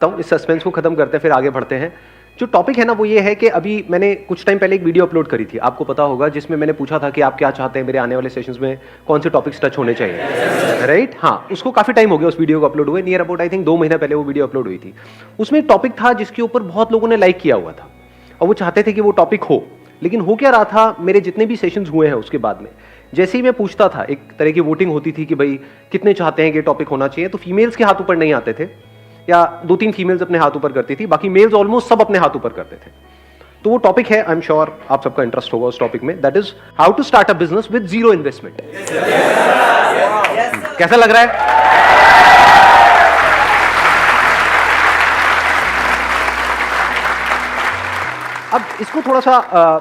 इस सस्पेंस को खत्म करते हैं, फिर आगे बढ़ते हैं। जो टॉपिक है ना वो ये है कि अभी मैंने कुछ टाइम पहले एक वीडियो अपलोड करी थी, आपको पता होगा, जिसमें मैंने पूछा था कि आप क्या चाहते हैं मेरे आने वाले सेशंस में कौन से टॉपिक्स टच होने चाहिए, राइट? हाँ, उसको काफ़ी टाइम हो गया उस वीडियो को अपलोड हुए, नियर अबाउट आई थिंक 2 महीना पहले वो वीडियो अपलोड हुई थी। उसमें एक टॉपिक था जिसके ऊपर बहुत लोगों ने लाइक किया हुआ था और वो चाहते थे कि वो टॉपिक हो, लेकिन हो क्या रहा था, मेरे जितने भी सेशंस हुए हैं उसके बाद में जैसे ही मैं पूछता था, एक तरह की वोटिंग होती थी कि भाई कितने चाहते हैं कि टॉपिक होना चाहिए, तो फीमेल्स के हाथ ऊपर नहीं आते थे, या 2-3 फीमेल्स अपने हाथ ऊपर करती थी, बाकी मेल्स ऑलमोस्ट सब अपने हाथ ऊपर करते थे। तो वो टॉपिक है, आई एम श्योर आप सबका इंटरेस्ट होगा उस टॉपिक में, that is how to start a business with zero investment. कैसा लग रहा है? अब इसको थोड़ा सा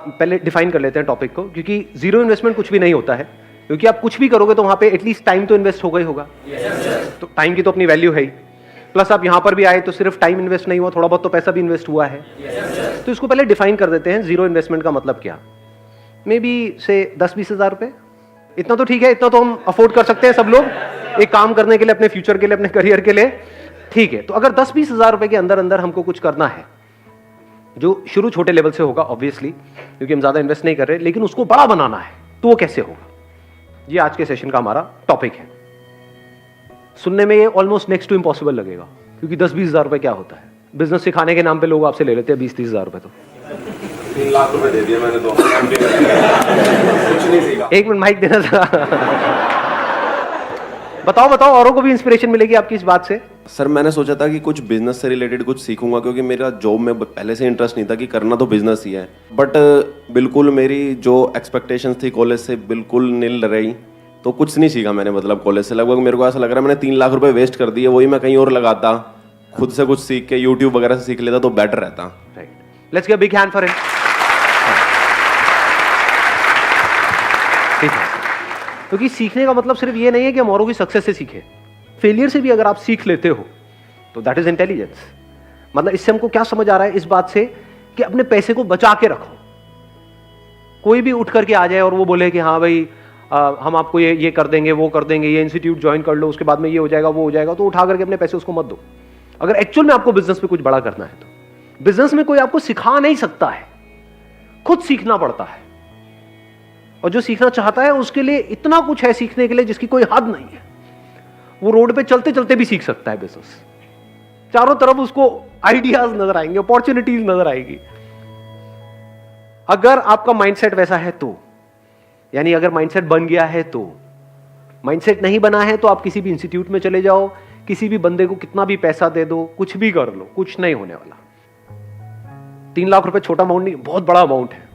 पहले डिफाइन कर लेते हैं टॉपिक को, क्योंकि जीरो इन्वेस्टमेंट कुछ भी नहीं होता है, क्योंकि आप कुछ भी करोगे तो वहां पे एटलीस्ट टाइम तो इन्वेस्ट होगा ही होगा। तो टाइम की तो अपनी वैल्यू है ही, प्लस आप यहां पर भी आए तो सिर्फ टाइम इन्वेस्ट नहीं हुआ, थोड़ा बहुत तो पैसा भी इन्वेस्ट हुआ है। तो इसको पहले डिफाइन कर देते हैं, जीरो इन्वेस्टमेंट का मतलब क्या। मे बी से 10-20 हज़ार रुपए, इतना तो ठीक है, इतना तो हम अफोर्ड कर सकते हैं सब लोग, एक काम करने के लिए, अपने फ्यूचर के लिए, अपने करियर के लिए, ठीक है। तो अगर 10-20 हज़ार रुपए के अंदर अंदर हमको कुछ करना है, जो शुरू छोटे लेवल से होगा ऑब्वियसली, क्योंकि हम ज्यादा इन्वेस्ट नहीं कर रहे, लेकिन उसको बड़ा बनाना है, तो वो कैसे होगा, ये आज के सेशन का हमारा टॉपिक है। सुनने में ये ऑलमोस्ट नेक्स्ट टू इम्पॉसिबल लगेगा, क्योंकि 10-20 हज़ार रुपए क्या होता है, बिजनेस सिखाने के नाम पे लोग आपसे ले लेते हैं 20-30 हज़ार रुपए। तो 3 लाख रुपए दे दिए मैंने तो कुछ नहीं सीखा। एक मिनट माइक देना था। बताओ औरों को भी इंस्पिरेशन मिलेगी आपकी इस बात से। सर मैंने सोचा था कि कुछ बिजनेस से रिलेटेड कुछ सीखूंगा, क्योंकि मेरा जॉब में पहले से इंटरेस्ट नहीं था कि करना तो बिजनेस ही है, बट बिल्कुल मेरी जो एक्सपेक्टेशंस थी कॉलेज से बिल्कुल नील रही, तो कुछ नहीं सीखा मैंने। मतलब कॉलेज से लगभग मेरे को ऐसा लग रहा है मैंने 3 लाख रुपए वेस्ट कर दिए, वही मैं कहीं और लगाता, खुद से कुछ सीख के यूट्यूब वगैरह से सीख लेता तो बेटर रहता। Right, let's give a big hand for him. ठीक है, क्योंकि सीखने का मतलब सिर्फ ये नहीं है कि हम औरों की सक्सेस से सीखें, फेलियर से भी अगर आप सीख लेते हो तो दैट इज इंटेलिजेंस। मतलब इससे हमको क्या समझ आ रहा है, इस बात से कि अपने पैसे को बचा के रखो। कोई भी उठ करके आ जाए और वो बोले कि हाँ भाई हम आपको ये कर देंगे, वो कर देंगे, ये इंस्टीट्यूट ज्वाइन कर लो, उसके बाद में ये हो जाएगा, वो हो जाएगा, तो उठा करके अपने पैसे उसको मत दो। अगर एक्चुअल में आपको बिजनेस में कुछ बड़ा करना है तो बिजनेस में कोई आपको सिखा नहीं सकता है, खुद सीखना पड़ता है। और जो सीखना चाहता है उसके लिए इतना कुछ है सीखने के लिए जिसकी कोई हद नहीं है। वो रोड पे चलते चलते भी सीख सकता है बिजनेस, चारों तरफ उसको आइडियाज नजर आएंगे, अपॉर्चुनिटीज नजर आएगी। अगर आपका माइंडसेट वैसा है तो, यानी अगर माइंडसेट बन गया है तो। माइंडसेट नहीं बना है तो आप किसी भी इंस्टीट्यूट में चले जाओ, किसी भी बंदे को कितना भी पैसा दे दो, कुछ भी कर लो, कुछ नहीं होने वाला। 3 लाख रुपए छोटा अमाउंट नहीं, बहुत बड़ा अमाउंट है।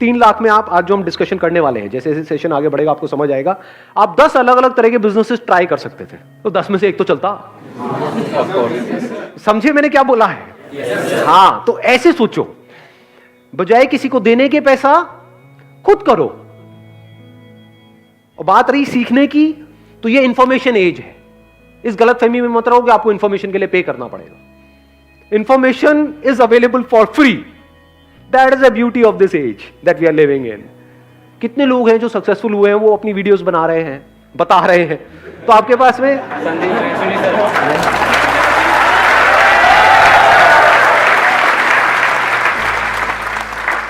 3 लाख में आप, आज जो हम डिस्कशन करने वाले हैं, जैसे जैसे सेशन आगे बढ़ेगा आपको समझ आएगा, आप 10 अलग अलग तरह के बिजनेसेस ट्राई कर सकते थे, तो 10 में से एक तो चलता। समझे मैंने क्या बोला है? हाँ, तो ऐसे सोचो, बजाय किसी को देने के पैसा खुद करो। और बात रही सीखने की, तो ये इंफॉर्मेशन एज है। इस गलतफहमी में मत रहो कि आपको इंफॉर्मेशन के लिए पे करना पड़ेगा। Information is available for free, that is the beauty of this age that we are living in. कितने लोग हैं जो सक्सेसफुल हुए हैं, वो अपनी वीडियोस बना रहे हैं, बता रहे हैं, तो आपके पास में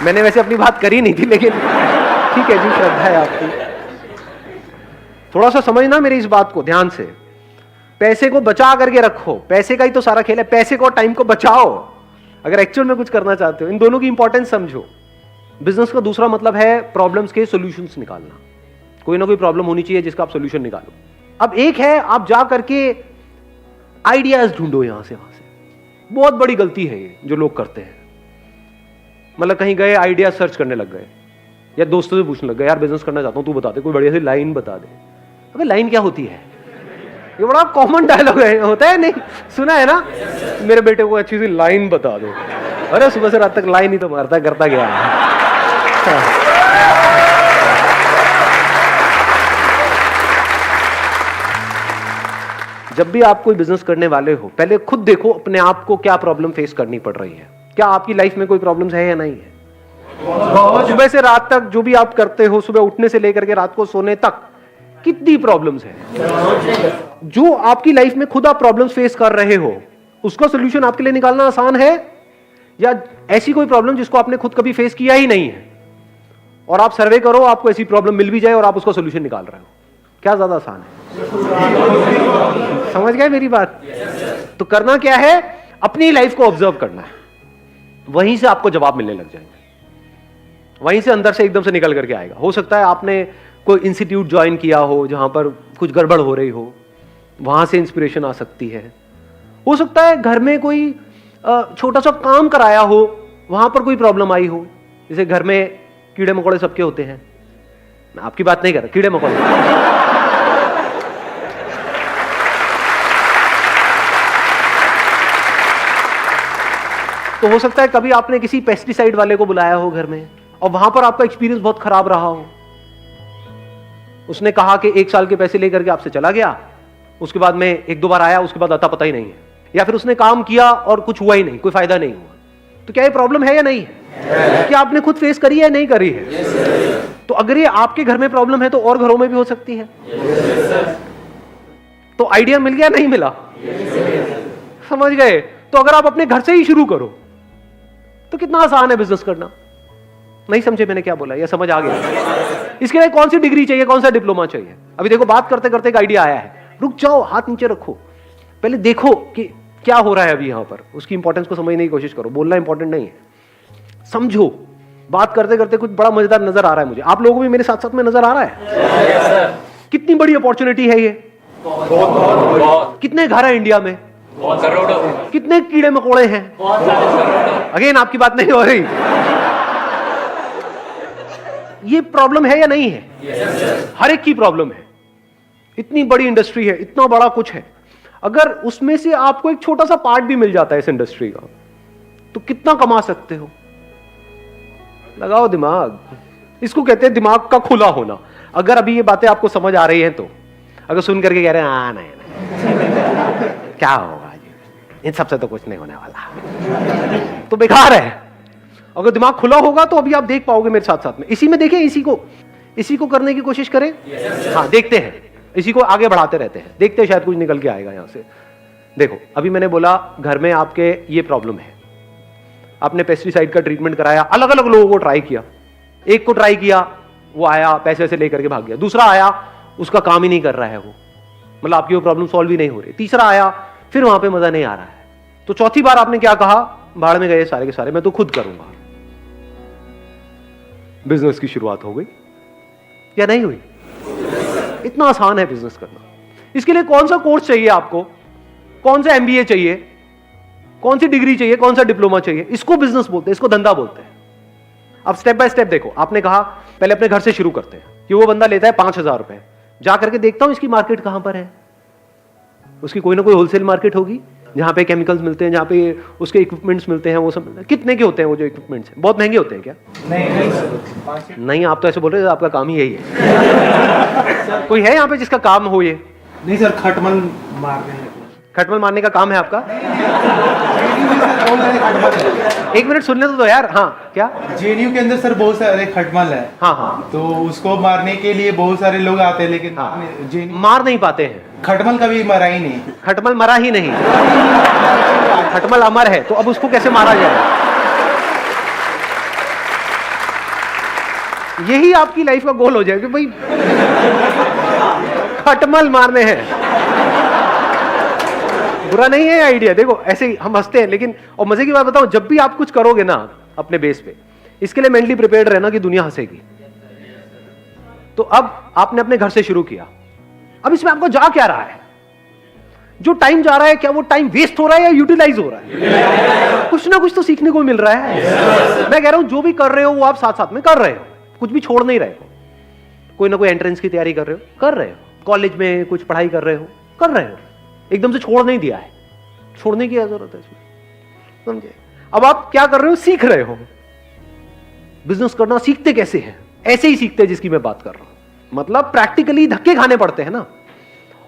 मैंने वैसे अपनी बात करी नहीं थी, लेकिन ठीक है जी, श्रद्धा है आपकी। थोड़ा सा समझना मेरी इस बात को ध्यान से। पैसे को बचा करके रखो, पैसे का ही तो सारा खेल है, पैसे को और टाइम को बचाओ अगर एक्चुअल में कुछ करना चाहते हो। इन दोनों की इंपॉर्टेंस समझो। बिजनेस का दूसरा मतलब है प्रॉब्लम्स के सॉल्यूशंस निकालना। कोई ना कोई प्रॉब्लम होनी चाहिए जिसका आप सॉल्यूशन निकालो। अब एक है आप जा करके आइडियाज ढूंढो यहां से वहां से। बहुत बड़ी गलती है ये जो लोग करते हैं। मतलब कहीं गए, आइडिया सर्च करने लग गए, या दोस्तों से पूछने लग गए, यार बिजनेस करना चाहता हूं, तू बता दे, कोई बढ़िया सी लाइन बता दे। अबे लाइन क्या होती है? ये बड़ा कॉमन डायलॉग है, होता है नहीं? सुना है ना, मेरे बेटे को अच्छी सी लाइन बता दो। अरे सुबह से रात तक लाइन ही तो मारता करता गया। जब भी आप कोई बिजनेस करने वाले हो, पहले खुद देखो अपने आप को क्या प्रॉब्लम फेस करनी पड़ रही है। क्या आपकी लाइफ में कोई प्रॉब्लम्स है या नहीं है? सुबह से रात तक जो भी आप करते हो, सुबह उठने से लेकर के रात को सोने तक, कितनी प्रॉब्लम्स है? जो आपकी लाइफ में खुद आप प्रॉब्लम्स फेस कर रहे हो, उसका सोल्यूशन आपके लिए निकालना आसान है, या ऐसी कोई प्रॉब्लम जिसको आपने खुद कभी फेस किया ही नहीं है और आप सर्वे करो, आपको ऐसी प्रॉब्लम मिल भी जाए और आप उसका सोल्यूशन निकाल रहे हो, क्या ज्यादा आसान है? समझ गए मेरी बात? तो करना क्या है, अपनी लाइफ को ऑब्जर्व करना है, वहीं से आपको जवाब मिलने लग जाएंगे, वहीं से अंदर से एकदम से निकल करके आएगा। हो सकता है आपने कोई इंस्टीट्यूट ज्वाइन किया हो जहां पर कुछ गड़बड़ हो रही हो, वहां से इंस्पिरेशन आ सकती है। हो सकता है घर में कोई छोटा सा काम कराया हो, वहां पर कोई प्रॉब्लम आई हो, जैसे घर में कीड़े मकोड़े सबके होते हैं, मैं आपकी बात नहीं कर रहा, कीड़े मकोड़े। तो हो सकता है कभी आपने किसी पेस्टिसाइड वाले को बुलाया हो घर में और वहां पर आपका एक्सपीरियंस बहुत खराब रहा हो, उसने कहा कि 1 साल के पैसे लेकर के आपसे चला गया, उसके बाद में 1-2 बार आया, उसके बाद अता पता ही नहीं है, या फिर उसने काम किया और कुछ हुआ ही नहीं, कोई फायदा नहीं हुआ। तो क्या ये प्रॉब्लम है या नहीं है? क्या आपने खुद फेस करी है या नहीं करी है? तो अगर ये आपके घर में प्रॉब्लम है तो और घरों में भी हो सकती है। तो आइडिया मिल गया नहीं मिला? समझ गए? तो अगर आप अपने घर से ही शुरू करो तो कितना आसान है बिजनेस करना। नहीं समझे मैंने क्या बोला, या समझ आ गया? इसके लिए कौन सी डिग्री चाहिए, कौन सा डिप्लोमा चाहिए? अभी देखो बात करते करते एक आइडिया आया है, रुक जाओ, हाथ नीचे रखो, पहले देखो कि क्या हो रहा है अभी यहां पर, उसकी इंपॉर्टेंस को समझने की कोशिश करो। बोलना इंपॉर्टेंट नहीं है, समझो। बात करते करते कुछ बड़ा मजेदार नजर आ रहा है मुझे, आप लोगों को भी मेरे साथ साथ में नजर आ रहा है? कितनी बड़ी अपॉर्चुनिटी है ये, कितने घर है इंडिया में, कितने कीड़े मकोड़े हैं, अगेन आपकी बात नहीं हो रही। ये प्रॉब्लम है या नहीं है? हर एक की प्रॉब्लम है। इतनी बड़ी इंडस्ट्री है, इतना बड़ा कुछ है, अगर उसमें से आपको एक छोटा सा पार्ट भी मिल जाता है इस इंडस्ट्री का, तो कितना कमा सकते हो? लगाओ दिमाग, इसको कहते हैं दिमाग का खुला होना। अगर अभी ये बातें आपको समझ आ रही हैं तो, अगर सुन करके कह रहे हैं हाँ नहीं क्या होगा जी, इन सबसे तो कुछ नहीं होने वाला, तो बेकार है। अगर दिमाग खुला होगा तो अभी आप देख पाओगे मेरे साथ साथ में। इसी में देखें, इसी को करने की कोशिश करें। हाँ देखते हैं, इसी को आगे बढ़ाते रहते हैं, देखते हैं शायद कुछ निकल के आएगा यहां से। देखो अभी मैंने बोला घर में आपके ये प्रॉब्लम है, आपने पेस्टिसाइड का ट्रीटमेंट कराया, अलग अलग लोगों को ट्राई किया, एक को ट्राई किया, वो आया पैसे वैसे लेकर के भाग गया, दूसरा आया उसका काम ही नहीं कर रहा है वो, मतलब आपकी वो प्रॉब्लम सॉल्व ही नहीं हो रही, तीसरा आया फिर वहां पे मजा नहीं आ रहा है, तो चौथी बार आपने क्या कहा, भाड़ में गए सारे के सारे, मैं तो खुद करूंगा। बिजनेस की शुरुआत हो गई या नहीं हुई? इतना आसान है बिजनेस करना। इसके लिए कौन सा कोर्स चाहिए आपको, कौन सा एमबीए चाहिए, कौन सी डिग्री चाहिए, कौन सा डिप्लोमा चाहिए? इसको बिजनेस बोलते हैं, इसको धंधा बोलते हैं। अब स्टेप बाय स्टेप देखो, आपने कहा पहले अपने घर से शुरू करते हैं कि वो बंदा लेता है 5,000 रुपए, जा करके देखता हूं इसकी मार्केट कहां पर है, उसकी कोई ना कोई होलसेल मार्केट होगी जहां पे केमिकल्स मिलते हैं, जहां पे उसके इक्विपमेंट्स मिलते हैं, वो सब मिलते हैं। कितने के होते हैं वो जो इक्विपमेंट्स हैं? बहुत महंगे होते हैं क्या? नहीं आप तो ऐसे बोल रहे हैं, आपका काम ही यही है। कोई है यहाँ पे जिसका काम हो ये? नहीं सर, खटमल मारने हैं। खटमल मारने का काम है आपका? एक मिनट सुनने तो यार। हाँ क्या? जेएनयू के अंदर सर बहुत सारे खटमल है। हाँ हाँ, तो उसको मारने के लिए बहुत सारे लोग आते हैं, लेकिन हाँ। जेएनयू मार नहीं पाते हैं। खटमल कभी मरा ही नहीं। खटमल मरा ही नहीं, खटमल अमर है, तो अब उसको कैसे मारा जाए? यही आपकी लाइफ का गोल हो जाए कि भाई खटमल मारने हैं। बुरा नहीं है आइडिया, देखो ऐसे ही हम हंसते हैं, लेकिन और मजे की बात बताऊं, जब भी आप कुछ करोगे ना अपने बेस पे, इसके लिए मेंटली प्रिपेयर्ड रहना कि दुनिया हंसेगी। तो अब आपने अपने घर से शुरू किया, अब इसमें आपको जा क्या रहा है? जो टाइम जा रहा है, क्या वो टाइम वेस्ट हो रहा है या यूटिलाइज हो रहा है? कुछ ना कुछ तो सीखने को मिल रहा है। मैं कह रहा हूं जो भी कर रहे हो वो आप साथ साथ में कर रहे हो, कुछ भी छोड़ नहीं रहे हो। कोई ना कोई एंट्रेंस की तैयारी कर रहे हो, कर रहे हो, कॉलेज में कुछ पढ़ाई कर रहे हो, कर रहे हो, एकदम से छोड़ नहीं दिया है, छोड़ने की क्या जरूरत है इसमें, समझे? अब आप क्या कर रहे हो, सीख रहे हो। बिजनेस करना सीखते कैसे हैं? ऐसे ही सीखते हैं जिसकी मैं बात कर रहा हूं, मतलब प्रैक्टिकली धक्के खाने पड़ते हैं ना।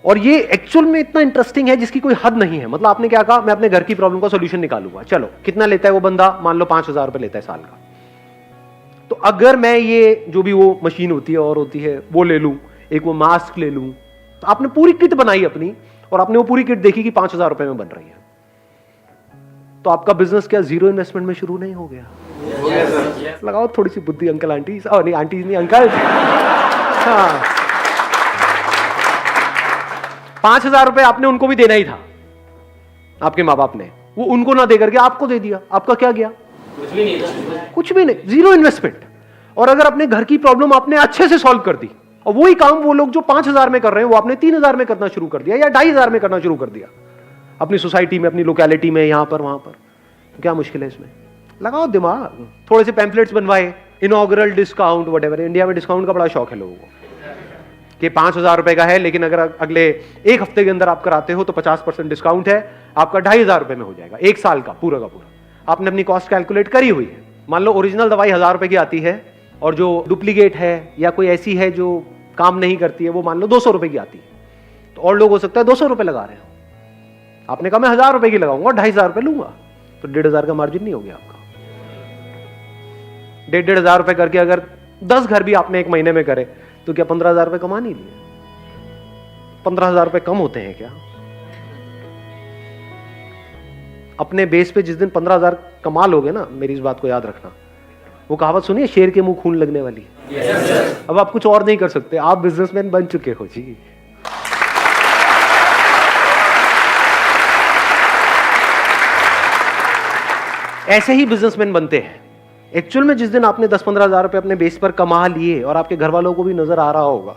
और ये एक्चुअल में इतना इंटरेस्टिंग है जिसकी कोई हद नहीं है। मतलब आपने क्या कहा, मैं अपने घर की प्रॉब्लम का सॉल्यूशन निकालूंगा, चलो कितना लेता है वो बंदा, मान लो 5,000 रुपए लेता है साल का। तो अगर मैं ये जो भी वो मशीन होती है और होती है वो ले लूं, एक वो मास्क ले लूं, तो आपने पूरी किट बनाई अपनी, और आपने वो पूरी किट देखी कि 5,000 रुपए में बन रही है। तो आपका बिजनेस क्या जीरो इन्वेस्टमेंट में शुरू नहीं हो गया? लगाओ थोड़ी सी बुद्धि अंकल आंटी, नहीं आंटी नहीं अंकल। हाँ, 5,000 रुपए आपने उनको भी देना ही था, आपके माँ बाप ने, वो उनको ना दे करके आपको दे दिया, आपका क्या गया? कुछ भी नहीं था, कुछ भी नहीं, जीरो इन्वेस्टमेंट। और अगर अपने घर की प्रॉब्लम आपने अच्छे से सॉल्व कर दी, और वही काम वो लोग जो 5,000 में कर रहे हैं वो आपने 3,000 में करना शुरू कर दिया या 2,500 में करना शुरू कर दिया, अपनी सोसाइटी में, अपनी लोकेलिटी में, यहां पर वहां पर, तो क्या मुश्किल है इसमें? लगाओ दिमाग। थोड़े से पैम्पलेट्स बनवाए, इनॉग्रल डिस्काउंट, वटेवर। इंडिया में डिस्काउंट का बड़ा शौक है लोगों को कि 5,000 रुपए का है, लेकिन अगर अगले एक हफ्ते के अंदर आप कराते हो तो 50% डिस्काउंट है, आपका 2,500 रुपए में हो जाएगा, एक साल का पूरा का पूरा। आपने अपनी कॉस्ट कैलकुलेट करी हुई है। मान लो ओरिजिनल दवाई 1,000 रुपए की आती है, और जो डुप्लीकेट है या कोई ऐसी है जो काम नहीं करती है, वो मान लो 200 रुपए की आती है, तो और लोग हो सकता है 200 रुपए लगा रहे हो। आपने कहा मैं 1,000 रुपए की लगाऊंगा, 2,500 रुपए लूंगा, तो 1,500 का मार्जिन नहीं हो गया आपका। 1,500 रुपए करके अगर 10 घर भी आपने एक महीने में करे तो क्या 15,000 रुपए कमा नहीं लिए? 15,000 रुपए कम होते हैं क्या? अपने बेस पे जिस दिन 15,000 कमा लोगे ना, मेरी इस बात को याद रखना, वो कहावत सुनिए, शेर के मुंह खून लगने वाली। अब आप कुछ और नहीं कर सकते, आप बिजनेसमैन बन चुके हो जी। ऐसे ही बिजनेसमैन बनते हैं। एक्चुअल में जिस दिन आपने 10-15,000 रुपए अपने बेस पर कमा लिए और आपके घर वालों को भी नजर आ रहा होगा,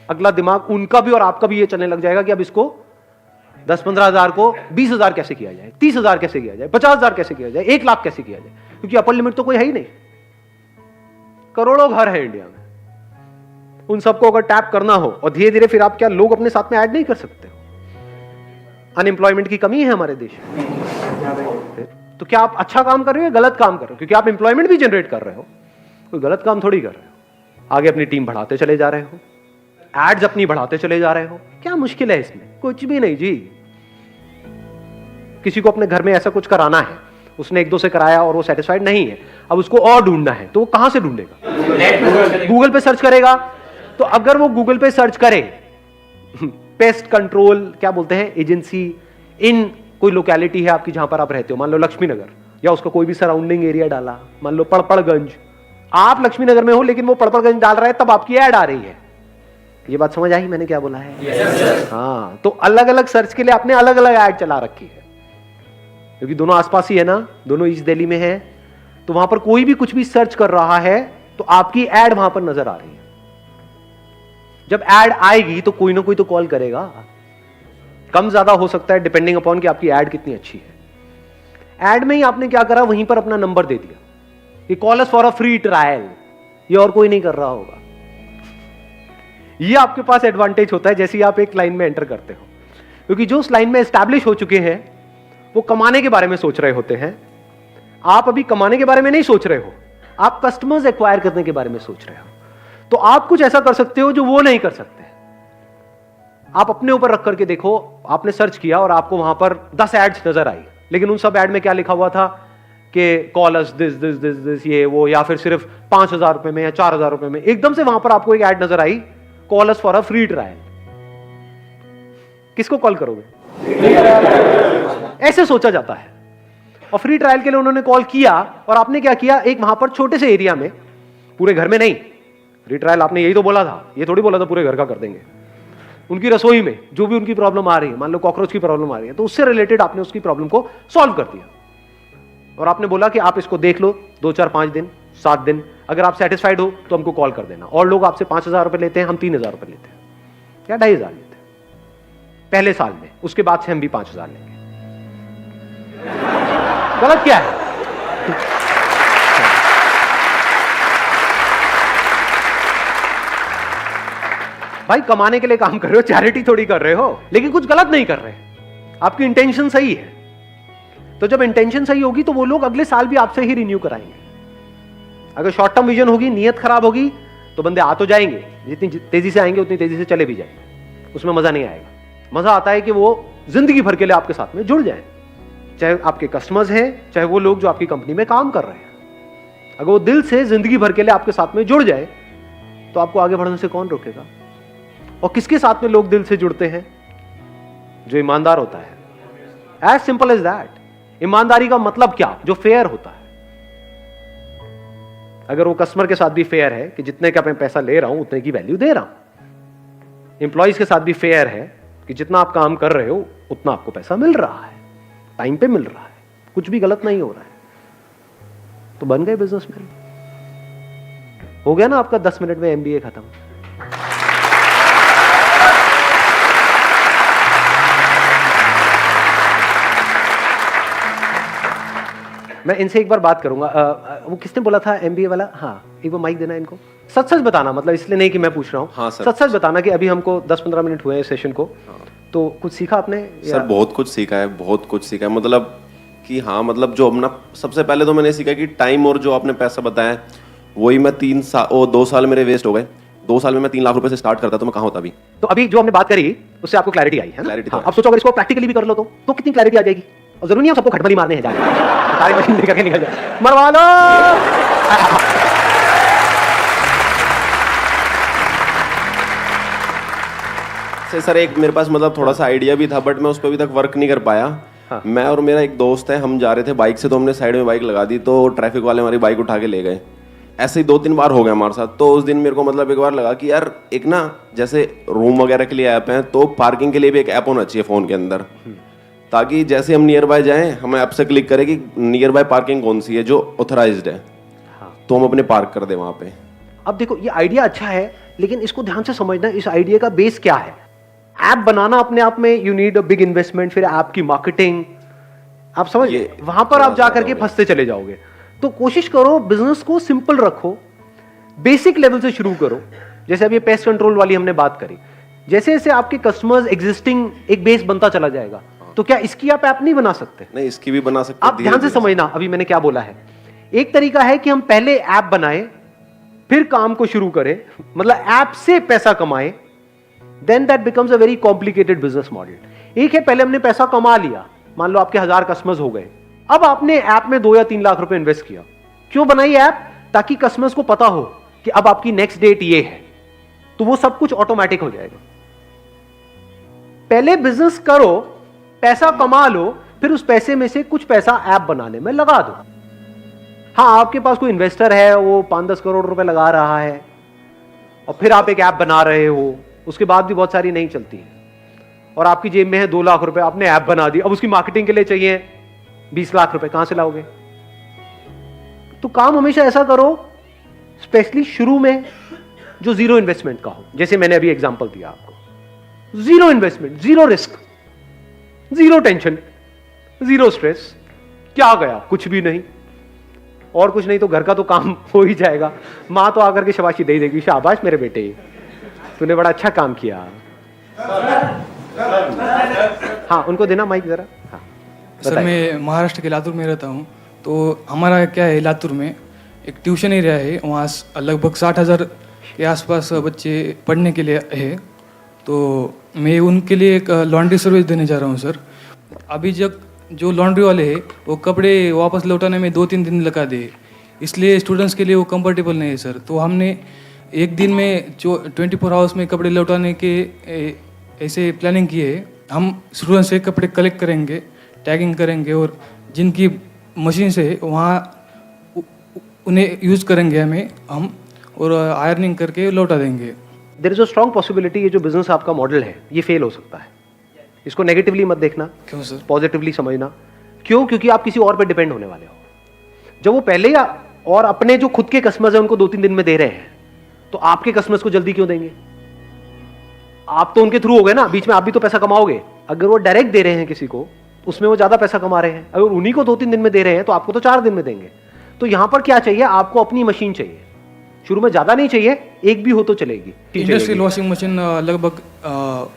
अगला दिमाग उनका भी और आपका भी ये चलने लग जाएगा कि अब इसको 10-15,000 को 20,000 कैसे किया जाए, 30,000 कैसे किया जाए, 50,000 कैसे किया जाए, 1 लाख कैसे किया जाए, क्योंकि अपर लिमिट तो कोई है ही नहीं। करोड़ों घर है इंडिया में, उन सबको अगर टैप करना हो, और धीरे धीरे फिर आप क्या लोग अपने साथ में ऐड नहीं कर सकते हो? अनएम्प्लॉयमेंट की कमी है हमारे देश में, तो क्या आप अच्छा काम कर रहे हो या गलत काम कर रहे हो? क्योंकि आप एम्प्लॉयमेंट भी जनरेट कर रहे हो, कोई गलत काम थोड़ी कर रहे हो। आगे अपनी टीम बढ़ाते चले जा रहे हो, एड्स अपनी बढ़ाते चले जा रहे हो, क्या मुश्किल है इसमें? कुछ भी नहीं जी। किसी को अपने घर में ऐसा कुछ कराना है, उसने 1-2 से कराया और वो सेटिस्फाइड नहीं है, अब उसको और ढूंढना है, तो वो कहां से ढूंढेगा? गूगल पे सर्च करेगा। तो अगर वो गूगल पे सर्च करे पेस्ट कंट्रोल क्या बोलते हैं एजेंसी इन कोई लोकेलिटी है आपकी जहां पर आप रहते हो, मान लो लक्ष्मी नगर, या उसका कोई भी सराउंडिंग एरिया डाला, मान लो पड़पड़गंज, आप लक्ष्मी नगर में हो लेकिन वो पड़पड़गंज डाल रहा है, तब आपकी ऐड आ रही है। ये बात समझ आई मैंने क्या बोला है? हाँ, तो अलग अलग सर्च के लिए आपने अलग अलग ऐड चला रखी है, क्योंकि दोनों आसपास ही है ना, दोनों ईस्ट दिल्ली में है, तो वहां पर कोई भी कुछ भी सर्च कर रहा है तो आपकी ऐड वहां पर नजर आ रही है। जब ऐड आएगी तो कोई ना कोई तो कॉल करेगा, कम ज्यादा हो सकता है डिपेंडिंग अपॉन कि आपकी ऐड कितनी अच्छी है। ऐड में ही आपने क्या करा, वहीं पर अपना नंबर दे दिया कि call us for a free trial, ये और कोई नहीं कर रहा होगा। ये आपके पास एडवांटेज होता है जैसे ही आप एक लाइन में एंटर करते हो, क्योंकि जो उस लाइन में एस्टैब्लिश हो चुके हैं वो कमाने के बारे में सोच रहे होते हैं। आप अभी कमाने के बारे में नहीं सोच रहे हो, आप कस्टमर्स एक्वायर करने के बारे में सोच रहे हो। तो आप कुछ ऐसा कर सकते हो जो वो नहीं कर सकते। आप अपने ऊपर रख करके देखो, आपने सर्च किया और आपको वहां पर 10 एड्स नजर आई, लेकिन उन सब एड में क्या लिखा हुआ था कि call us this this this this ये वो, या फिर सिर्फ 5,000 रुपए में या 4,000 रुपए में। एकदम से वहां पर आपको एक एड नजर आई, call us for a free trial. किसको कॉल करोगे? ऐसे सोचा जाता है। और फ्री ट्रायल के लिए उन्होंने कॉल किया और आपने क्या किया, एक वहां पर छोटे से एरिया में, पूरे घर में नहीं, फ्री ट्रायल आपने यही तो बोला था, ये थोड़ी बोला था पूरे घर का कर देंगे। उनकी रसोई में जो भी उनकी प्रॉब्लम आ रही है, मान लो कॉकरोच की प्रॉब्लम आ रही है, तो उससे रिलेटेड आपने उसकी प्रॉब्लम को सॉल्व कर दिया और आपने बोला कि आप इसको देख लो 2, 4, 5 दिन, 7 दिन, अगर आप सेटिस्फाइड हो तो हमको कॉल कर देना। और लोग आपसे 5,000 रुपए लेते हैं, हम 3,000 रुपए लेते हैं या 2,500 लेते हैं पहले साल में, उसके बाद से हम भी 5,000 लेंगे। गलत क्या है? भाई कमाने के लिए काम कर रहे हो, चैरिटी थोड़ी कर रहे हो, लेकिन कुछ गलत नहीं कर रहे, आपकी इंटेंशन सही है। तो जब इंटेंशन सही होगी तो वो लोग अगले साल भी आपसे ही रिन्यू कराएंगे। अगर शॉर्ट टर्म विजन होगी, नियत खराब होगी, तो बंदे आ तो जाएंगे, जितनी तेजी से आएंगे उतनी तेजी से चले भी जाएंगे, उसमें मजा नहीं आएगा। मजा आता है कि वो जिंदगी भर के लिए आपके साथ में जुड़ जाए, चाहे आपके कस्टमर्स हैं, चाहे वो लोग जो आपकी कंपनी में काम कर रहे हैं। अगर वो दिल से जिंदगी भर के लिए आपके साथ में जुड़ जाए तो आपको आगे बढ़ने से कौन रोकेगा? और किसके साथ में लोग दिल से जुड़ते हैं? जो ईमानदार होता है। As simple as that. ईमानदारी का मतलब क्या? जो फेयर होता है। अगर वो कस्टमर के साथ भी फेयर है कि जितने का मैं पैसा ले रहा हूं उतने की वैल्यू दे रहा हूं, एम्प्लॉइज के साथ भी फेयर है कि जितना आप काम कर रहे हो उतना आपको पैसा मिल रहा है, टाइम पे मिल रहा है, कुछ भी गलत नहीं हो रहा है, तो बन गए बिजनेसमैन। हो गया ना आपका 10 मिनट में एमबीए खत्म। मैं इनसे एक बार बात करूंगा। वो किसने बोला था एमबीए वाला? हाँ, एक बार माइक देना इनको। सच सच बताना, मतलब इसलिए नहीं कि मैं पूछ रहा हूँ। हाँ सर। सच सच बताना कि अभी हमको 10-15 मिनट हुए हैं सेशन को। हाँ। तो कुछ सीखा आपने? सर बहुत कुछ सीखा है, बहुत कुछ सीखा है। मतलब कि हाँ, मतलब जो अपना सबसे पहले तो मैंने सीखा कि टाइम और जो आपने पैसा बताया वही मैं 2 साल मेरे वेस्ट हो गए। 2 साल में मैं 3 लाख रुपए से स्टार्ट करता तो मैं कहाँ होता अभी। तो अभी जो हमने बात करी उससे आपको क्लैरिटी आई है ना? क्लैरिटी। हाँ, अब सोचो अगर इसको प्रैक्टिकली भी कर लो तो कितनी क्लैरिटी आ जाएगी। और जरूरी नहीं है सबको खटमली मारने हैं जाके, सारी मशीन लेकर के निकल जाए, मरवा लो। सर एक मेरे पास मतलब थोड़ा सा आइडिया भी था, बट मैं उस पर अभी तक वर्क नहीं कर पाया। हाँ। मैं और मेरा एक दोस्त है, हम जा रहे थे बाइक से, तो हमने साइड में बाइक लगा दी, तो ट्रैफिक वाले हमारी बाइक उठा के ले गए। ऐसे ही 2-3 बार हो गया हमारे साथ। तो उस दिन मेरे को मतलब एक बार लगा कि यार एक ना जैसे रूम वगैरह के लिए ऐप है, तो पार्किंग के लिए भी एक ऐप होना चाहिए फ़ोन के अंदर, ताकि जैसे हम नियर बाय जाएं हमें ऐप से क्लिक करें कि नियर बाय पार्किंग कौन सी है जो ऑथराइज्ड है। हाँ। तो हम अपने पार्क कर दें वहाँ पे। अब देखो ये आइडिया अच्छा है, लेकिन इसको ध्यान से समझना, इस आइडिया का बेस क्या है। ऐप बनाना अपने आप में you need a big investment, फिर ऐप की मार्केटिंग, आप समझ, वहां पर आप जाकर के फंसते चले जाओगे। तो कोशिश करो बिजनेस को सिंपल रखो, बेसिक लेवल से शुरू करो। जैसे अभी पेस्ट कंट्रोल वाली हमने बात करी, जैसे जैसे आपके कस्टमर्स एग्जिस्टिंग एक बेस बनता चला जाएगा, तो क्या इसकी आप ऐप नहीं बना सकते? नहीं, इसकी भी बना सकते। आप ध्यान से समझना अभी मैंने क्या बोला है। एक तरीका है कि हम पहले ऐप बनाएं, फिर काम को शुरू करें, मतलब ऐप से पैसा कमाएं, then that becomes a very complicated business model. एक है पहले हमने पैसा कमा लिया, मान लो आपके 1000 कस्टमर्स हो गए, अब आपने ऐप में 2 या 3 लाख रुपए इन्वेस्ट किया। क्यों बनाई ऐप? ताकि कस्टमर्स को पता हो कि अब आपकी नेक्स्ट डेट ये है, तो वो सब कुछ ऑटोमेटिक हो जाएगा। पहले बिजनेस करो, पैसा कमा लो, फिर उस पैसे में से कुछ पैसा ऐप बनाने में लगा दो। हाँ, आपके पास कोई इन्वेस्टर है, वो 5-10 करोड़ रुपए लगा रहा है, और फिर आप एक ऐप बना रहे हो, उसके बाद भी बहुत सारी नहीं चलती है, और आपकी जेब में है 2 लाख रुपए, आपने ऐप बना दी, अब उसकी मार्केटिंग के लिए चाहिए 20 लाख रुपए, कहां से लाओगे? तो काम हमेशा ऐसा करो, स्पेशली शुरू में, जो जीरो इन्वेस्टमेंट का हो। जैसे मैंने अभी एग्जांपल दिया आपको, zero investment, zero risk, zero tension, zero stress. क्या गया? कुछ भी नहीं, और कुछ नहीं तो घर का तो काम हो ही जाएगा। मां तो आकर के शाबाशी दे देगी, शाबाश मेरे बेटे, तूने बड़ा अच्छा काम किया। हाँ, उनको देना माइक जरा। हाँ, सर मैं महाराष्ट्र के लातूर में रहता हूँ। तो हमारा क्या है, लातूर में एक ट्यूशन एरिया है, वहाँ लगभग 60,000 के आसपास बच्चे पढ़ने के लिए है। तो मैं उनके लिए एक लॉन्ड्री सर्विस देने जा रहा हूँ सर। अभी जो लॉन्ड्री वाले हैं वो कपड़े वापस लौटाने में 2-3 दिन लगा दे, इसलिए स्टूडेंट्स के लिए वो कंफर्टेबल नहीं है सर। तो हमने एक दिन में जो 24 आवर्स में कपड़े लौटाने के ऐसे प्लानिंग की है। हम स्टूडेंट से कपड़े कलेक्ट करेंगे, टैगिंग करेंगे, और जिनकी मशीन से वहाँ उन्हें यूज़ करेंगे हम और आयरनिंग करके लौटा देंगे। There is a strong possibility ये जो बिजनेस आपका मॉडल है ये फेल हो सकता है। इसको नेगेटिवली मत देखना। क्यों सर? पॉजिटिवली समझना। क्यों? क्योंकि आप किसी और पे डिपेंड होने वाले हो। जब वो पहले और अपने जो खुद के कस्टमर्स हैं उनको 2-3 दिन में दे रहे हैं, तो आपके कस्टमर्स को जल्दी क्यों देंगे? आप तो उनके थ्रू हो गए ना, बीच में आप भी तो पैसा कमाओगे। अगर वो डायरेक्ट दे रहे हैं किसी को, उसमें वो ज्यादा पैसा कमा रहे हैं। अगर उन्हीं को 2-3 दिन में दे रहे हैं तो आपको तो 4 दिन में देंगे। तो यहां पर क्या चाहिए? आपको अपनी मशीन चाहिए। शुरू में ज्यादा नहीं चाहिए, एक भी हो तो चलेगी। इंडस्ट्रियल वॉशिंग मशीन लगभग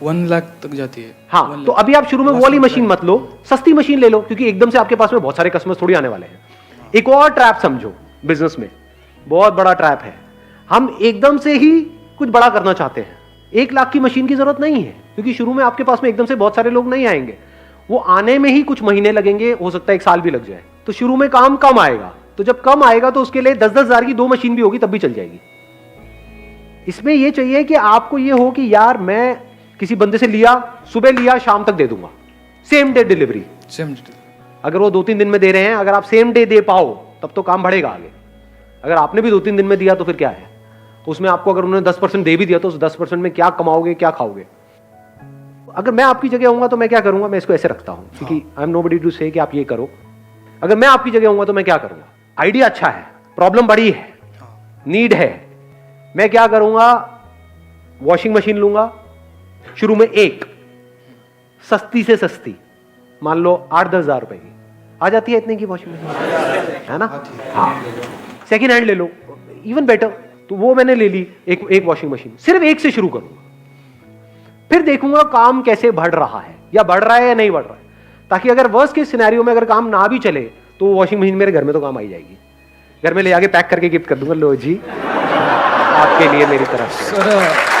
1 लाख तक जाती है। हाँ, तो अभी आप शुरू में वो वाली मशीन मत लो, सस्ती मशीन ले लो, क्योंकि एकदम से आपके पास में बहुत सारे कस्टमर्स थोड़ी आने वाले हैं। एक और ट्रैप समझो बिजनेस में, बहुत बड़ा ट्रैप है। हम एकदम से ही कुछ बड़ा करना चाहते हैं। 1 लाख की मशीन की जरूरत नहीं है, क्योंकि शुरू में आपके पास में एकदम से बहुत सारे लोग नहीं आएंगे। वो आने में ही कुछ महीने लगेंगे, हो सकता है 1 साल भी लग जाए। तो शुरू में काम कम आएगा, तो जब कम आएगा तो उसके लिए 10-10 हजार की 2 मशीन भी होगी तब भी चल जाएगी। इसमें यह चाहिए कि आपको यह हो कि यार मैं किसी बंदे से लिया, सुबह लिया, शाम तक दे दूंगा, सेम डे डिलीवरी। अगर वो 2-3 दिन में दे रहे हैं, अगर आप सेम डे दे पाओ तब तो काम बढ़ेगा आगे। अगर आपने भी 2-3 दिन में दिया तो फिर क्या है, उसमें आपको अगर उन्होंने 10% दे भी दिया तो उस 10% में क्या कमाओगे, क्या खाओगे। अगर मैं आपकी जगह होऊंगा तो मैं क्या करूंगा, मैं इसको ऐसे रखता हूं क्योंकि आई एम नोबडी टू से कि आप ये करो। अगर मैं आपकी जगह होऊंगा तो मैं क्या करूंगा, आइडिया अच्छा है, प्रॉब्लम बड़ी है, नीड है, मैं क्या करूंगा, वॉशिंग मशीन लूंगा शुरू में, एक सस्ती से सस्ती, मान लो 8-10 हजार रुपए की आ जाती है, इतने की वॉशिंग मशीन है ना, हाँ, सेकेंड हैंड ले लो, इवन बेटर। तो वो मैंने ले ली एक वॉशिंग मशीन, सिर्फ एक से शुरू करूंगा, फिर देखूंगा काम कैसे बढ़ रहा है, या बढ़ रहा है या नहीं बढ़ रहा है, ताकि अगर वर्स्ट के सिनेरियो में अगर काम ना भी चले तो वॉशिंग मशीन मेरे घर में तो काम आई जाएगी, घर में ले जाके पैक करके गिफ्ट कर दूंगा, लो जी आपके लिए मेरी तरफ से।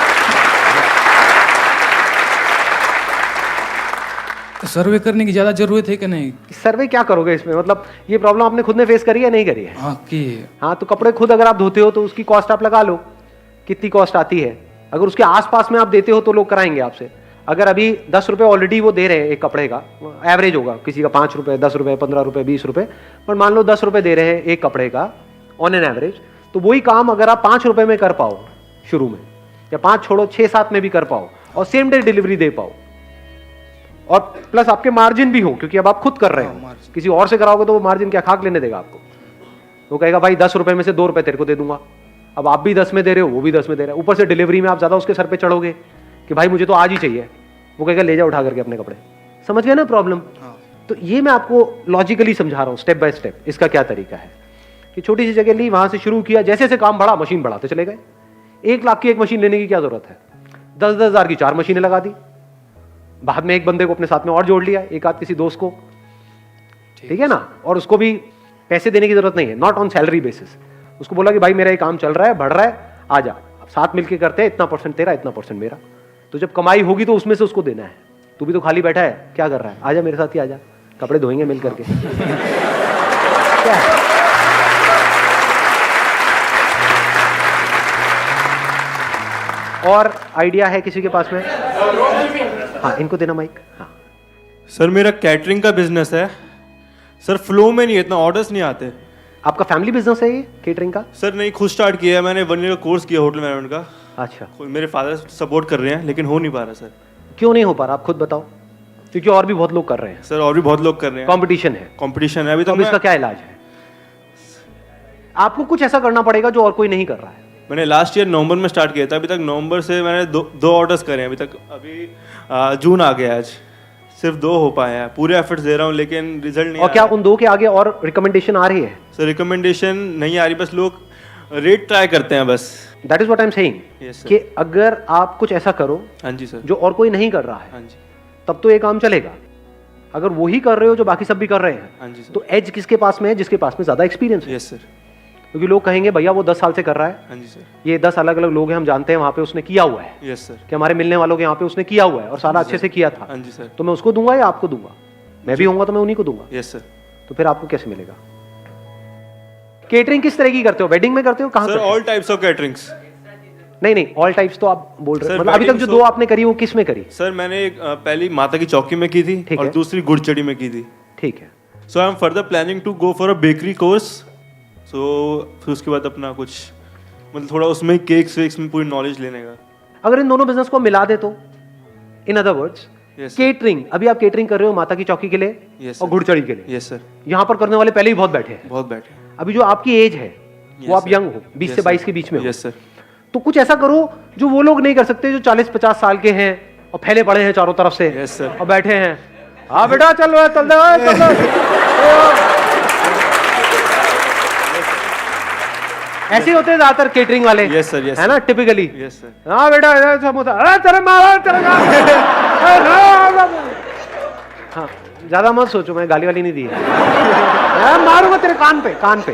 सर्वे करने की ज्यादा जरूरत है कि नहीं? सर्वे क्या करोगे इसमें, मतलब ये प्रॉब्लम आपने खुद ने फेस करी है नहीं करी है? हाँ की है। हाँ, तो कपड़े खुद अगर आप धोते हो तो उसकी कॉस्ट आप लगा लो, कितनी कॉस्ट आती है। अगर उसके आसपास में आप देते हो तो लोग कराएंगे आपसे। अगर अभी 10 रुपए ऑलरेडी वो दे रहे हैं एक कपड़े का, एवरेज होगा, किसी का 5 रुपए, 10 रुपए, 15 रुपए, 20 रुपए, पर मान लो 10 रुपए दे रहे हैं एक कपड़े का ऑन एन एवरेज, तो वही काम अगर आप 5 रुपए में कर पाओ शुरू में, या 5 छोड़ो 6-7 में भी कर पाओ, और सेम डे डिलीवरी दे पाओ, और प्लस आपके मार्जिन भी हो, क्योंकि अब आप खुद कर रहे हो, किसी और से कराओगे तो वो मार्जिन क्या खाक लेने देगा आपको, वो कहेगा भाई 10 रुपए में से 2 रुपए तेरे को दे दूंगा। अब आप भी 10 में दे रहे हो, वो भी 10 में दे रहा है, ऊपर से डिलीवरी में आप ज्यादा उसके सर पे चढ़ोगे कि भाई मुझे तो आज ही चाहिए, वो कहेगा ले जा उठा करके अपने कपड़े। समझ गए ना प्रॉब्लम? तो ये मैं आपको लॉजिकली समझा रहा हूँ, स्टेप बाय स्टेप, इसका क्या तरीका है कि छोटी सी जगह ली, वहां से शुरू किया, जैसे जैसे काम बढ़ा मशीन बढ़ाते चले गए। 1 लाख की एक मशीन लेने की क्या जरूरत है, 10-10 हजार की 4 मशीनें लगा दी, बाद में एक बंदे को अपने साथ में और जोड़ लिया, एक आध किसी दोस्त को, ठीक है ना, और उसको भी पैसे देने की जरूरत नहीं है, नॉट ऑन सैलरी बेसिस। उसको बोला कि भाई मेरा ये काम चल रहा है, बढ़ रहा है, आ जा, साथ मिलके करते हैं, इतना % तेरा, इतना % मेरा, तो जब कमाई होगी तो उसमें से उसको देना है। तू भी तो खाली बैठा है, क्या कर रहा है, आजा मेरे साथ ही आजा, कपड़े धोएंगे मिल करके। क्या है? और आइडिया है किसी के पास में? हाँ, इनको देना माइक। हाँ सर, मेरा कैटरिंग का बिजनेस है सर, फ्लो में नहीं, इतना ऑर्डर्स नहीं आते। आपका फैमिली बिजनेस है ये केटरिंग का? सर नहीं, खुद स्टार्ट किया है मैंने, 1 ईयर का कोर्स किया होटल मैनेजमेंट का। अच्छा, मेरे फादर सपोर्ट कर रहे हैं, लेकिन हो नहीं पा रहा सर। क्यों नहीं हो पा रहा, आप खुद बताओ, क्योंकि और भी बहुत लोग कर रहे हैं। सर और भी बहुत लोग कर रहे हैं, कंपटीशन है, कंपटीशन है अभी। तो इसका क्या इलाज है? आपको कुछ ऐसा करना पड़ेगा जो और कोई नहीं कर रहा है। मैंने लास्ट ईयर नवंबर में स्टार्ट किया था, अभी तक नवंबर से मैंने 2 ऑर्डर्स करे हैं अभी तक। अभी जून आ गया, आज सिर्फ 2 हो पाए हैं। पूरे एफर्ट्स दे रहा हूँ लेकिन रिजल्ट नहीं। और क्या उन 2 के आगे और रिकमेंडेशन आ रही है? सर रिकमेंडेशन नहीं आ रही, बस लोग रेट ट्राई करते हैं बस। That is what I am saying, कि अगर आप कुछ ऐसा करो हाँ जी सर, जो और कोई नहीं कर रहा है, हाँ जी, तब तो ये काम चलेगा। अगर वही कर रहे हो जो बाकी सब भी कर रहे हैं, हाँ जी सर, तो एज किसके पास में है? जिसके पास में ज्यादा एक्सपीरियंस है। यस सर, क्योंकि लोग कहेंगे भैया वो 10 साल से कर रहा है, हाँ जी सर, ये 10 अलग अलग लोग हैं, हम जानते हैं वहां पे उसने किया हुआ है, यस सर, कि हमारे मिलने वालों के यहाँ पे उसने किया हुआ है और सारा अच्छे से किया था, हाँ जी सर, तो मैं उसको दूंगा या आपको दूंगा? मैं भी होऊंगा तो मैं उन्हीं को दूंगा। Yes sir. तो फिर आपको कैसे मिलेगा? केटरिंग किस तरह की करते हो? वेडिंग में करते हो? कहाँ सर करते हो? All types of caterings. नहीं, ऑल टाइप्स तो आप बोल रहे सर, हो, मतलब अभी तक जो weddings 2 आपने करी वो किस में करी? सर मैंने पहली माता की चौकी में की थी ठीक और है। दूसरी गुड़चड़ी में की थी। ठीक है, so I am further planning to go for a bakery course. So फिर उसके बाद अपना कुछ मतलब थोड़ा उसमें केक्स वेक्स में पूरी नॉलेज लेने का। अगर इन दोनों बिजनेस को मिला दे तो, in other words, yes catering, अभी आप केटरिंग कर रहे हो माता की चौकी के लिए Yes, और sir. घुड़चड़ी के लिए, यस सर, यहाँ पर करने वाले पहले ही बहुत बैठे हैं। बहुत बैठे। अभी जो आपकी एज है वो Yes, आप sir. यंग हो, 20 से 22 के बीच में हो, यस सर, तो कुछ ऐसा करो जो वो लोग नहीं कर सकते जो 40-50 साल के हैं और फैले पड़े हैं चारों तरफ से। Yes, sir. और बैठे हैं, हाँ बेटा चल रहा है, चल रहा है, चल रहा है। ऐसे होते हैं ज्यादातर केटरिंग वाले। Yes, sir, yes, है ना, टिपिकली। यस सर, हाँ बेटा इधर समोसा, अरे तेरे मारा तेरे हाँ, ज्यादा मत सोचो, मैं गाली वाली नहीं दी है। मैं मारूंगा तेरे कान पे, कान पे।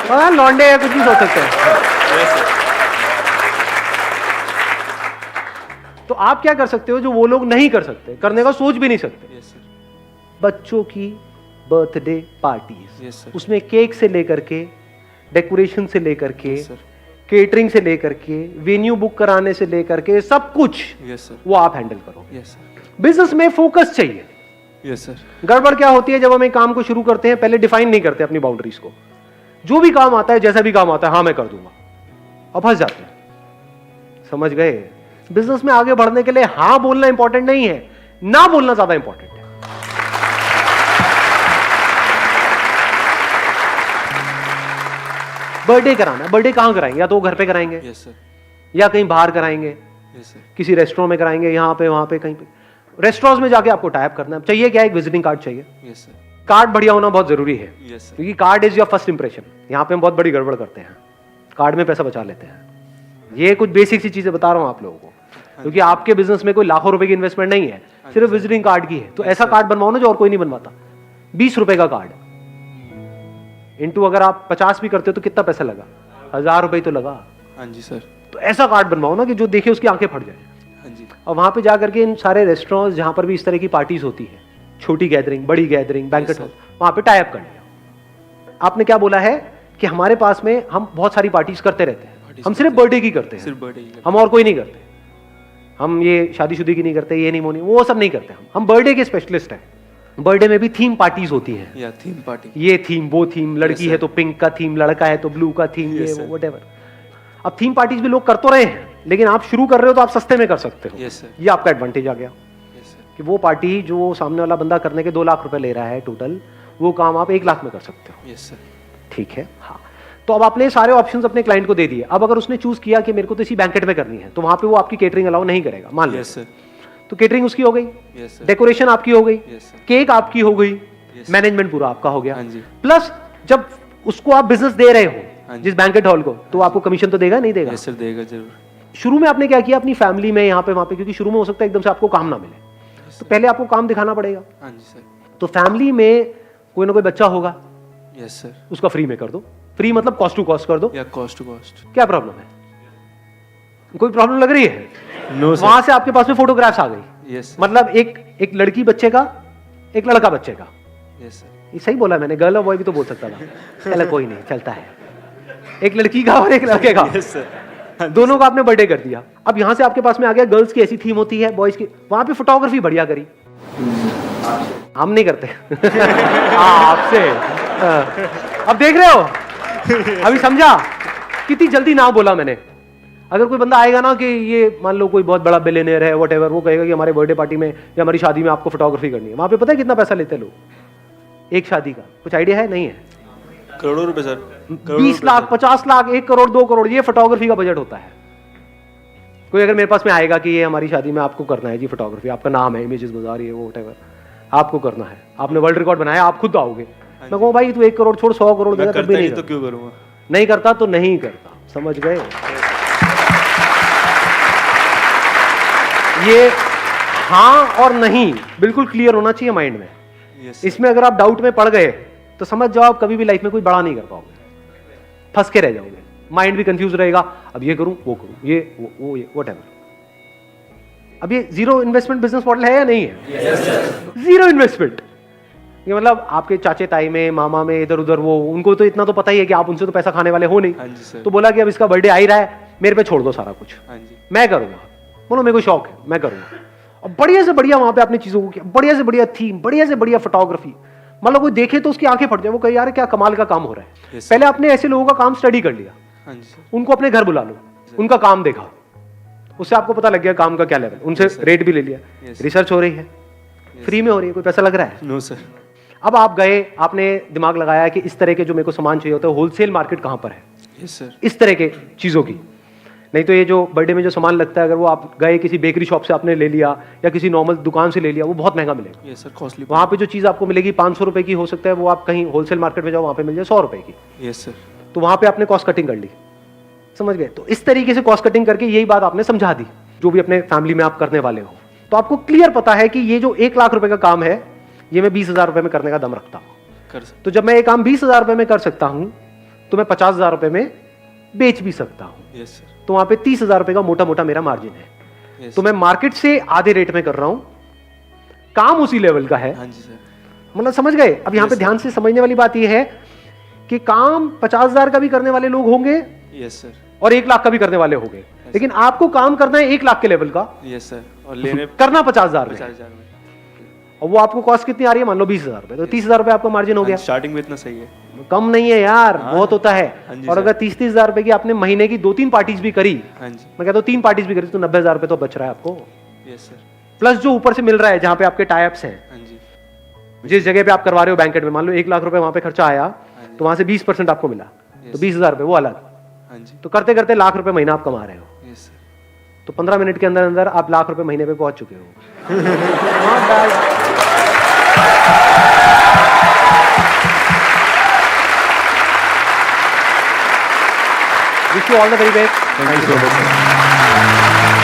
हाँ, लौंडे है, कुछ भी सोच सकते हैं। यस सर, तो आप क्या कर सकते हो जो वो लोग नहीं कर सकते, करने का सोच भी नहीं सकते? यस सर, बच्चों की बर्थडे पार्टीज, यस सर, उसमें केक से लेकर के, डेकोरेशन से लेकर के, यस सर, केटरिंग से लेकर के, वेन्यू बुक कराने से लेकर के, सब कुछ यस सर, वो आप हैंडल करो। यस सर, बिजनेस में फोकस चाहिए, यस सर। गड़बड़ क्या होती है, जब हम एक काम को शुरू करते हैं पहले डिफाइन नहीं करते अपनी बाउंड्रीज को, जो भी काम आता है जैसा भी काम आता है हाँ मैं कर दूंगा, अब फंस जाते हैं। समझ गए? बिजनेस में आगे बढ़ने के लिए हाँ बोलना इंपॉर्टेंट नहीं है, ना बोलना ज्यादा इंपॉर्टेंट है। बर्थडे कराना है, बर्थडे कहां कराएंगे? या तो घर पे कराएंगे यस सर। या कहीं बाहर कराएंगे, यस सर। किसी रेस्टोरेंट में कराएंगे, यहाँ पे वहां पे कहीं पे। रेस्टोरेंट्स में जाके आपको टाइप करना है, चाहिए क्या? एक विजिटिंग कार्ड चाहिए। Yes sir. कार्ड बढ़िया होना बहुत जरूरी है, यस सर। क्योंकि card is your first impression. यहाँ पे हम बहुत बड़ी गड़बड़ करते हैं, कार्ड में पैसा बचा लेते हैं। ये कुछ बेसिक सी चीजें बता रहा हूँ आप लोगों को, क्योंकि आपके बिजनेस में कोई लाखों रुपए की इन्वेस्टमेंट नहीं है, सिर्फ विजिटिंग कार्ड की है। तो ऐसा कार्ड बनवाओ ना जो और कोई नहीं बनवाता। 20 रुपए का कार्ड इंटू अगर आप 50 भी करते हो तो कितना पैसा लगा? 1000 रुपए तो लगा। हाँ जी सर। तो ऐसा कार्ड बनवाओ ना कि जो देखे उसकी आंखें फट जाए। हाँ जी। और वहां पे जाकर के इन सारे रेस्टोरेंट्स जहां पर भी इस तरह की पार्टीज होती है, छोटी गैदरिंग, बड़ी गैदरिंग, बैंकेट हॉल, वहां पे टाई अप कर लिया। आपने क्या बोला है कि हमारे पास में हम बहुत सारी पार्टीज करते रहते हैं, हम सिर्फ बर्थडे की करते हैं, सिर्फ बर्थडे की हम और कोई नहीं करते। हम ये शादीशुदी की नहीं करते, ये नहीं मोनी, वो सब नहीं करते। हम बर्थडे के स्पेशलिस्ट हैं। बर्थडे में भी थीम पार्टीज होती हैं, या थीम पार्टी। ये थीम वो थीम, लड़की है तो पिंक का थीम, लड़का है तो ब्लू का थीम, ये Yes, वो sir. व्हाटएवर। अब थीम पार्टीज भी लोग कर तो रहे हैं, लेकिन आप शुरू कर रहे हो तो आप सस्ते में कर सकते हो। Yes sir. ये आपका एडवांटेज आ गया यस सर। कि वो पार्टी जो सामने वाला बंदा करने के 2 लाख रुपए ले रहा है टोटल, वो काम आप 1 लाख में कर सकते हो। Yes sir. ठीक है, हाँ। तो अब आपने सारे ऑप्शंस अपने क्लाइंट को दे दिए। अब अगर उसने चूज किया कि मेरे को तो इसी बैंकेट में करनी है, तो वहां पे वो आपकी केटरिंग अलाउ नहीं करेगा, मान लो। Yes sir. तो केटरिंग उसकी हो गई, यस सर। डेकोरेशन आपकी हो गई, यस सर। केक आपकी हो गई, Yes. मैनेजमेंट पूरा आपका हो गया। हाँ जी। प्लस जब उसको आप बिजनेस दे रहे हाँ हो जी। जिस बैंकेट हॉल को, तो आपको कमीशन तो देगा नहीं देगा? यस सर, देगा जरूर। शुरू में आपने क्या किया अपनी फैमिली में, यहाँ पे वहां पे, क्योंकि शुरू में हो सकता है एकदम से आपको काम ना मिले, तो पहले आपको काम दिखाना पड़ेगा। हाँ जी सर। तो फैमिली में कोई ना कोई बच्चा होगा, यस सर। उसका फ्री में कर दो। फ्री मतलब कॉस्ट टू कॉस्ट कर दो। या कॉस्ट टू कॉस्ट। क्या प्रॉब्लम है? कोई प्रॉब्लम लग रही है? No sir. वहां से आपके पास में फोटोग्राफ्स आ गई, यस सर। मतलब एक लड़की बच्चे का, एक लड़का बच्चे का। Yes sir. ये सही बोला मैंने, गर्ल और बॉय भी तो बोल सकता था। चलो कोई नहीं, चलता है। एक लड़की का और एक लड़के का, यस सर। दोनों का आपने बर्थडे कर दिया। अब यहां से आपके पास में आ गया, गर्ल्स की ऐसी थीम होती है, बॉयज की, वहां पे फोटोग्राफी बढ़िया करी। हम नहीं करते। आपसे अब देख रहे हो, अभी समझा कितनी जल्दी ना बोला मैंने। अगर कोई बंदा आएगा ना कि ये मान लो कोई बहुत बड़ा बिलियनियर है व्हाटएवर, वो कहेगा कि हमारे बर्थडे पार्टी में या हमारी शादी में आपको फोटोग्राफी करनी है, वहां पे पता है कितना पैसा लेते हैं लोग एक शादी का? कुछ आइडिया है? नहीं है? करोड़ों रुपए सर। 20 लाख, 50 लाख, 1 करोड़, 2 करोड़, ये फोटोग्राफी का बजट होता है। कोई अगर मेरे पास में आएगा कि ये हमारी शादी में आपको करना है जी फोटोग्राफी, आपका नाम है इमेजेस बाजार, ये वो व्हाटएवर, आपको करना है, आपने वर्ल्ड रिकॉर्ड बनाया, आप खुद आओगे। मैं कहूँ भाई तू 1 करोड़ छोड़ 100 करोड़ देगा, तब भी नहीं तो करता। क्यों करूँगा? नहीं करता तो नहीं करता, समझ गए? ये हाँ और नहीं बिल्कुल क्लियर होना चाहिए माइंड में। यस। इसमें अगर आप डाउट में पड़ गए तो समझ जाओ आप कभी भी लाइफ में कोई बड़ा नहीं कर पाओगे, फंस के रह जाओगे, माइंड भी कंफ्यूज रहेगा, अब ये करूं वो करूं, ये वो ये व्हाटएवर। अब ये जीरो इन्वेस्टमेंट बिजनेस मॉडल है या नहीं है? Zero investment. ये मतलब आपके चाचे ताई में, मामा में, इधर उधर, वो उनको तो इतना तो पता ही है कि आप उनसे तो पैसा खाने वाले हो नहीं। हाँ जी सर। तो बोला कि अब इसका बर्थडे आ ही रहा है, मेरे पे छोड़ दो सारा कुछ, हाँ जी। मैं करूंगा। बोलो मेरे को शौक है, मैं करूंगा। और बढ़िया से बढ़िया वहां पे आपने चीजों को किया, बढ़िया से बढ़िया थीम, बढ़िया से बढ़िया फोटोग्राफी, मतलब कोई देखे तो उसकी आंखें फट जाए, वो कहे यार क्या कमाल का काम हो रहा है। Yes, पहले आपने ऐसे लोगों का काम स्टडी कर लिया, हाँ जी सर। उनको अपने घर बुला लो, उनका काम देखा, उससे आपको पता लग गया काम का क्या लेवल, उनसे रेट भी ले लिया, Yes. रिसर्च हो रही है, फ्री में हो रही है, कोई पैसा लग रहा है? No sir. अब आप गए, आपने दिमाग लगाया कि इस तरह के जो मेरे को सामान चाहिए होता है, होलसेल मार्केट कहां पर है यस सर। इस तरह के चीजों की। नहीं तो ये जो बर्थडे में जो सामान लगता है, अगर वो आप गए किसी बेकरी शॉप से आपने ले लिया या किसी नॉर्मल दुकान से ले लिया, वो बहुत महंगा मिलेगा। Yes sir, costly. वहां पे जो चीज आपको मिलेगी 500 रुपए की हो सकता है, वो आप कहीं होलसेल मार्केट में जाओ वहां पे मिल जाए 100 रुपए की। Yes sir. तो वहां पे आपने कॉस्ट कटिंग कर ली, समझ गए? तो इस तरीके से कॉस्ट कटिंग करके यही बात आपने समझा दी, जो भी अपने फैमिली में आप करने वाले हो। तो आपको क्लियर पता है कि ये जो 1 लाख रुपए का काम है, ये मैं 20,000 रुपए में करने का दम रखता हूँ। कर सर। तो जब मैं ये काम 20,000 रुपए में कर सकता हूं, तो मैं 50,000 रुपए में बेच भी सकता हूं। Yes sir. तो वहां पे 30,000 रुपए का मोटा मोटा मेरा मार्जिन है। यस। तो मैं मार्केट से आधे रेट में कर रहा हूं, काम उसी लेवल का है। हाँ जी सर। मतलब समझ गए? अब यहां पे ध्यान से समझने वाली बात यह है कि काम 50,000 का भी करने वाले लोग होंगे यस सर। और 1 लाख का भी करने वाले होंगे, लेकिन आपको काम करना है 1 लाख के लेवल का, यस सर। और लेने करना 50,000 में। 50,000 में। और वो आपको कॉस्ट कितनी आ रही है, मान लो 20,000 रुपए, तो 30,000 रुपए आपका मार्जिन हो गया। स्टार्टिंग में इतना सही है। कम नहीं है यार, बहुत होता है। हाँ जी और सर। अगर 30-30,000 रुपए की आपने महीने की 2-3 पार्टीज भी करी, हाँ जी। मैं कहता हूँ 3 पार्टीज भी करी, तो 90,000 रुपए तो बच रहा है आपको, यस सर। प्लस जो ऊपर से मिल रहा है जहां पे आपके टाइप्स हैं। हाँ जी। जिस जगह पे आप करवा रहे हो बैंकेट में, मान लो 1 लाख रुपए वहां पे खर्चा आया, तो वहां से 20% आपको मिला, तो 20,000 रुपए वो अलग। हाँ जी। तो करते करते लाख रुपए महीना आप कमा रहे हो, यस सर। तो 15 मिनट के अंदर अंदर आप लाख रुपए महीने पे पहुंच चुके हो। Not bad. Wish you all the very best. Thank you so much.